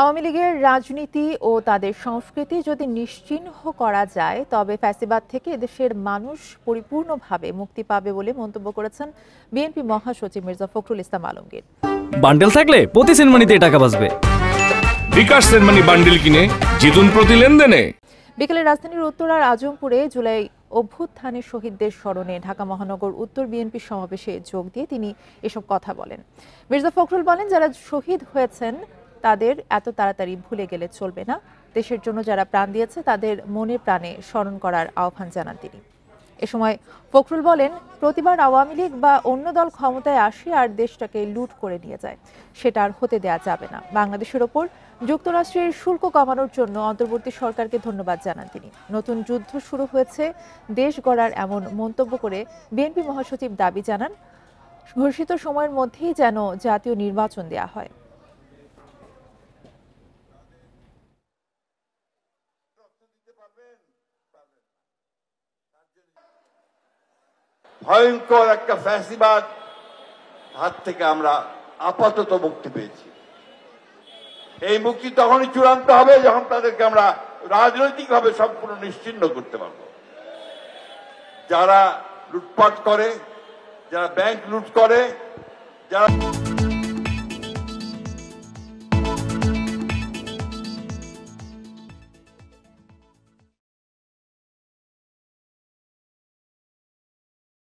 আওয়ামী লীগের রাজনীতি ও তাদের সংস্কৃতি যদি নিশ্চিহ্ন করা যায় তবে ফ্যাসিবাদ থেকে এদেশের মানুষ পরিপূর্ণভাবে মুক্তি পাবে বলে মন্তব্য করেছেন বিএনপি মহাসচিব মির্জা ফখরুল ইসলাম আলমগীর। বান্ডেল থাকলে প্রতি সেনমানিতে টাকা বাঁচবে। বিকাশ সেনমানি বান্ডেল কিনে জিতুন প্রতি লেনদেনে। বিকেলে রাজধানীর উত্তরার আজমপুরে জুলাই অভ্যুত্থানের শহীদদের স্মরণে ঢাকা মহানগর উত্তর বিএনপি সমাবেশে যোগ দিয়ে তিনি এসব কথা বলেন। মির্জা ফখরুল বলেন, যারা শহীদ হয়েছেন তাদের এত তাড়াতাড়ি ভুলে গেলে চলবে না। দেশের জন্য যারা প্রাণ দিয়েছে তাদের মনে প্রাণে স্মরণ করার আহ্বান জানান তিনি। এ সময় ফখরুল বলেন, প্রতিবার আওয়ামী লীগ বা অন্য দল ক্ষমতায় আসে আর দেশটাকে লুট করে নিয়ে যায়, সেটা আর হতে দেয়া যাবে না। বাংলাদেশের ওপর যুক্তরাষ্ট্রের শুল্ক কমানোর জন্য অন্তর্বর্তী সরকারকে ধন্যবাদ জানান তিনি। নতুন যুদ্ধ শুরু হয়েছে দেশ গড়ার এমন মন্তব্য করে বিএনপি মহাসচিব দাবি জানান, ঘোষিত সময়ের মধ্যেই যেন জাতীয় নির্বাচন দেয়া হয়। ভয়ঙ্কর একটা ফ্যাসিবাদ হাত থেকে আমরা আপাতত মুক্তি পেয়েছি। এই মুক্তি তখনই চূড়ান্ত হবে যখন তাদেরকে আমরা রাজনৈতিকভাবে সম্পূর্ণ নিশ্চিহ্ন করতে পারব। যারা লুটপাট করে, যারা ব্যাংক লুট করে, যারা